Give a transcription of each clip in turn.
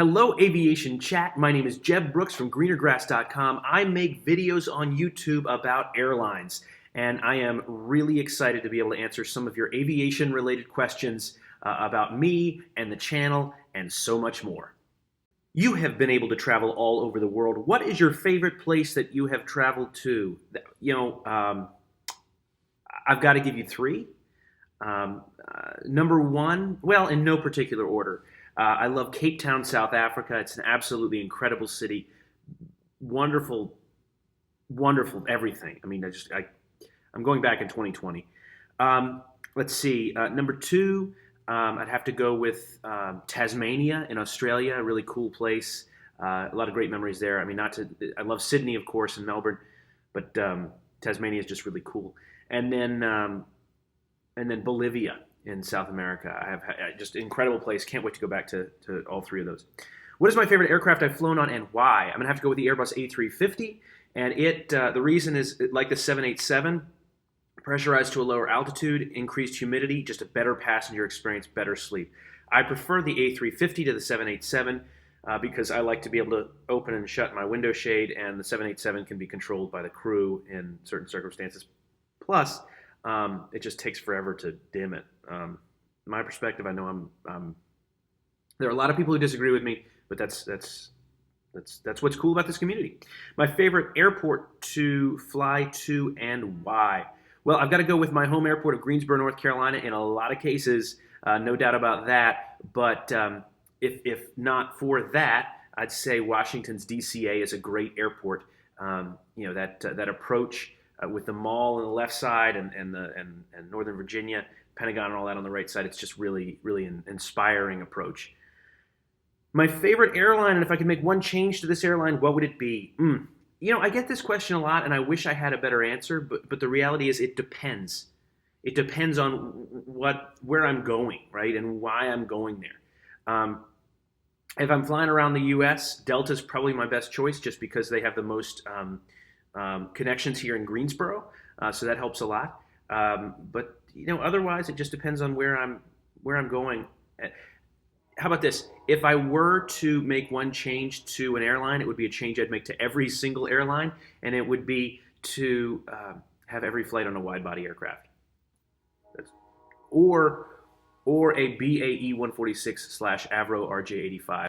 Hello, Aviation Chat. My name is Jeb Brooks from greenergrass.com. I make videos on YouTube about airlines, and I am really excited to be able to answer some of your aviation-related questions about me and the channel and so much more. You have been able to travel all over the world. What is your favorite place that you have traveled to? I've got to give you three. Number one, well, in no particular order. I love Cape Town, South Africa. It's an absolutely incredible city. Wonderful, wonderful everything. I mean, I'm going back in 2020. Let's see. Number two, I'd have to go with Tasmania in Australia. A really cool place. A lot of great memories there. I mean, I love Sydney, of course, and Melbourne, but Tasmania is just really cool. And then Bolivia in South America. I have just an incredible place. Can't wait to go back to all three of those. What is my favorite aircraft I've flown on and why? I'm going to have to go with the Airbus A350. And the reason is, like the 787, pressurized to a lower altitude, increased humidity, just a better passenger experience, better sleep. I prefer the A350 to the 787 because I like to be able to open and shut my window shade, and the 787 can be controlled by the crew in certain circumstances. Plus, it just takes forever to dim it. My perspective, I know there are a lot of people who disagree with me, but that's what's cool about this community. My favorite airport to fly to and why? Well, I've got to go with my home airport of Greensboro, North Carolina. In a lot of cases, no doubt about that. But if not for that, I'd say Washington's DCA is a great airport. That approach with the mall on the left side and Northern Virginia, Pentagon and all that on the right side, it's just really, really an inspiring approach. My favorite airline, and if I could make one change to this airline, what would it be? I get this question a lot, and I wish I had a better answer, but the reality is it depends. It depends on where I'm going, right, and why I'm going there. If I'm flying around the U.S., Delta's probably my best choice just because they have the most connections here in Greensboro, so that helps a lot. But otherwise, it just depends on where I'm going. How about this? If I were to make one change to an airline, it would be a change I'd make to every single airline, and it would be to have every flight on a wide-body aircraft, or a BAE 146/Avro RJ85.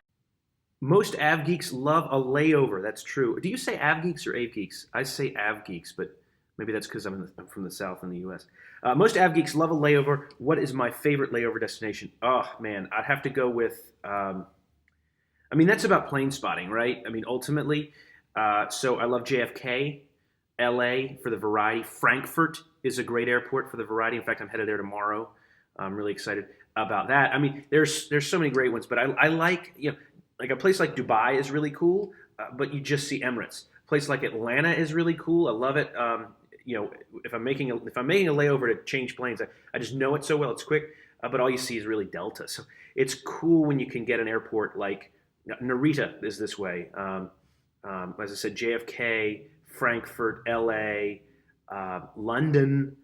Most av geeks love a layover. That's true. Do you say av geeks or ave geeks? I say av geeks, but maybe that's because I'm from the South in the U.S. Most av geeks love a layover. What is my favorite layover destination? Oh, man, I'd have to go with, that's about plane spotting, right? I mean, ultimately. So I love JFK, LA for the variety. Frankfurt is a great airport for the variety. In fact, I'm headed there tomorrow. I'm really excited about that. I mean, there's so many great ones, but I like, like a place like Dubai is really cool, but you just see Emirates. A place like Atlanta is really cool. I love it. If I'm making a layover to change planes, I just know it so well. It's quick, but all you see is really Delta. So it's cool when you can get an airport like Narita is this way. As I said, JFK, Frankfurt, LA, London,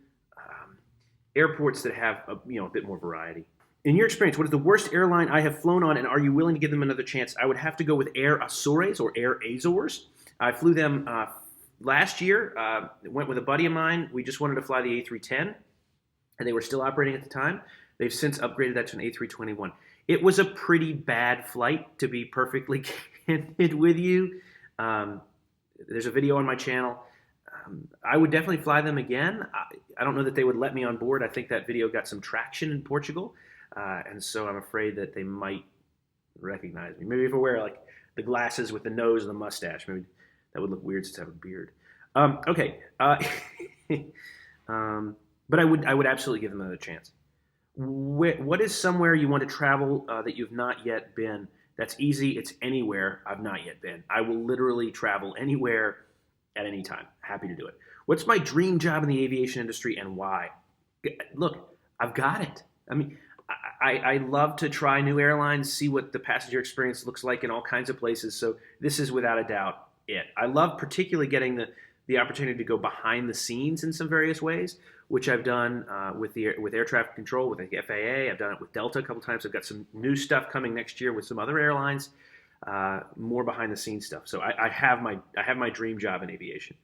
airports that have a bit more variety. In your experience, what is the worst airline I have flown on, and are you willing to give them another chance? I would have to go with Air Azores or Air Azores. I flew them last year. Went with a buddy of mine. We just wanted to fly the A310, and they were still operating at the time. They've since upgraded that to an A321. It was a pretty bad flight, to be perfectly candid with you. There's a video on my channel. I would definitely fly them again. I don't know that they would let me on board. I think that video got some traction in Portugal. And so I'm afraid that they might recognize me. Maybe if I wear like the glasses with the nose and the mustache, maybe that would look weird since I have a beard. Okay. But I would absolutely give them another chance. What is somewhere you want to travel that you've not yet been? That's easy. It's anywhere I've not yet been. I will literally travel anywhere at any time. Happy to do it. What's my dream job in the aviation industry and why? Look, I've got it. I mean, I love to try new airlines, see what the passenger experience looks like in all kinds of places. So this is without a doubt it. I love particularly getting the opportunity to go behind the scenes in some various ways, which I've done with air traffic control, with the FAA. I've done it with Delta a couple times. I've got some new stuff coming next year with some other airlines. more behind the scenes stuff. So I have my dream job in aviation.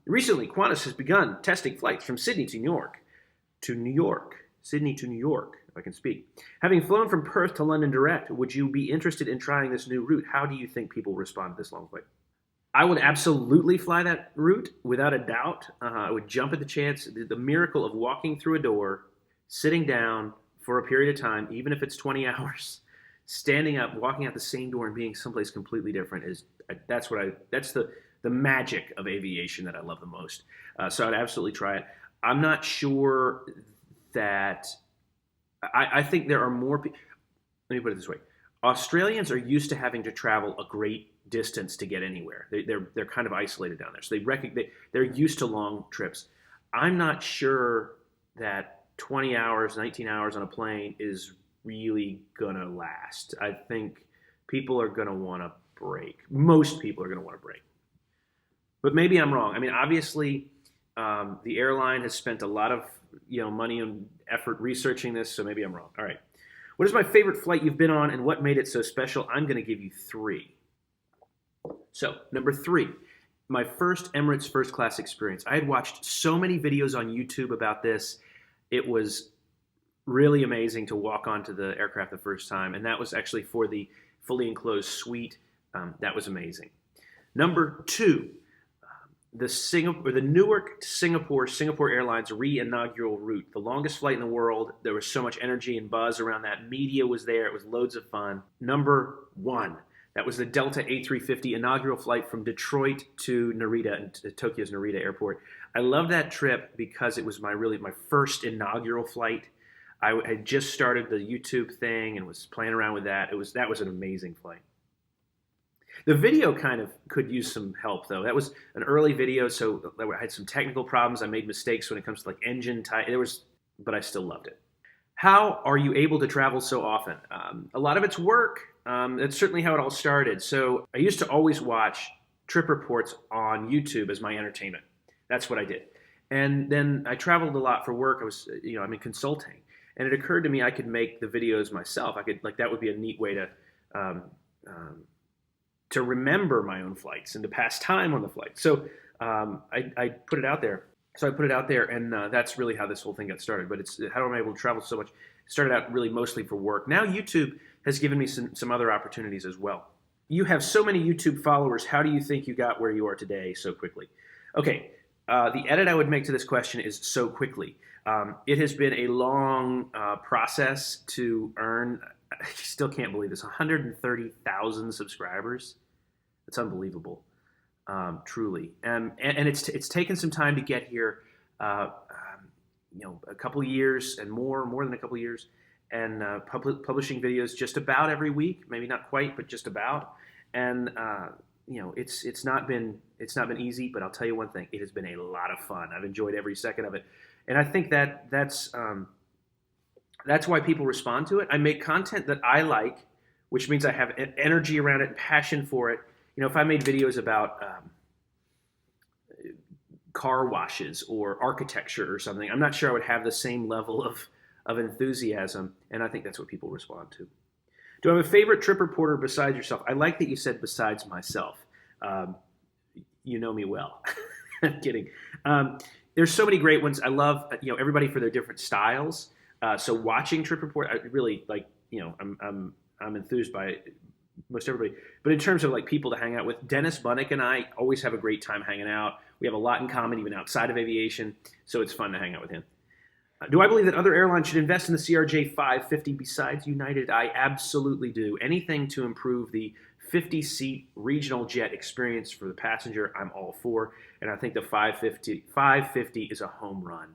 Recently, Qantas has begun testing flights from Sydney to New York. Sydney to New York, if I can speak. Having flown from Perth to London direct, would you be interested in trying this new route? How do you think people respond to this long flight? I would absolutely fly that route, without a doubt. I would jump at the chance. The miracle of walking through a door, sitting down for a period of time, even if it's 20 hours, standing up, walking out the same door and being someplace completely different that's the magic of aviation that I love the most. So I'd absolutely try it. I'm not sure that I think there are more people. Let me put it this way: Australians are used to having to travel a great distance to get anywhere. They're kind of isolated down there, so they're used to long trips. I'm not sure that 20 hours, 19 hours on a plane is really gonna last. I think people are gonna want to break. Most people are gonna want to break. But maybe I'm wrong. I mean, obviously, the airline has spent a lot of money and effort researching this, so maybe I'm wrong. All right. What is my favorite flight you've been on, and what made it so special? I'm going to give you 3. So, number 3, my first Emirates first class experience. I had watched so many videos on YouTube about this. It was really amazing to walk onto the aircraft the first time, and that was actually for the fully enclosed suite. That was amazing. Number 2, the Newark to Singapore Airlines re-inaugural route, the longest flight in the world. There was so much energy and buzz around that. Media was there. It was loads of fun. Number 1, that was the Delta A350 inaugural flight from Detroit to Narita, Tokyo's Narita Airport. I love that trip because it was my first inaugural flight. I had just started the YouTube thing and was playing around with that. That was an amazing flight. The video kind of could use some help, though. That was an early video, so I had some technical problems. I made mistakes when it comes to like engine type. But I still loved it. How are you able to travel so often? A lot of it's work. That's certainly how it all started. So I used to always watch trip reports on YouTube as my entertainment. That's what I did. And then I traveled a lot for work. I'm in consulting, and it occurred to me I could make the videos myself. That would be a neat way to remember my own flights and to pass time on the flight. So I put it out there. And that's really how this whole thing got started. But it's how am I able to travel so much? It started out really mostly for work. Now YouTube has given me some other opportunities as well. You have so many YouTube followers. How do you think you got where you are today so quickly? Okay, the edit I would make to this question is so quickly. It has been a long process to earn, I still can't believe this, 130,000 subscribers. It's unbelievable, truly. And it's taken some time to get here, a couple of years and more than a couple of years, and publishing videos just about every week, maybe not quite, but just about. And it's not been easy, but I'll tell you one thing: it has been a lot of fun. I've enjoyed every second of it, and I think that's why people respond to it. I make content that I like, which means I have energy around it and passion for it. If I made videos about car washes or architecture or something, I'm not sure I would have the same level of enthusiasm, and I think that's what people respond to. Do I have a favorite trip reporter besides yourself? I like that you said besides myself. You know me well. I'm kidding. There's so many great ones. I love everybody for their different styles. So watching trip report, I really like. I'm enthused by most everybody. But in terms of like people to hang out with, Dennis Bunnick and I always have a great time hanging out. We have a lot in common, even outside of aviation. So it's fun to hang out with him. Do I believe that other airlines should invest in the CRJ 550 besides United? I absolutely do. Anything to improve the 50-seat regional jet experience for the passenger, I'm all for. And I think the 550 is a home run.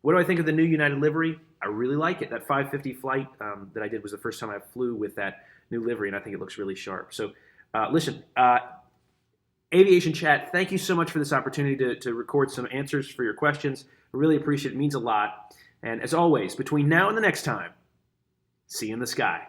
What do I think of the new United livery? I really like it. That 550 flight that I did was the first time I flew with that new livery, and I think it looks really sharp. So listen, Aviation Chat, thank you so much for this opportunity to record some answers for your questions. I really appreciate it. It means a lot. And as always, between now and the next time, see you in the sky.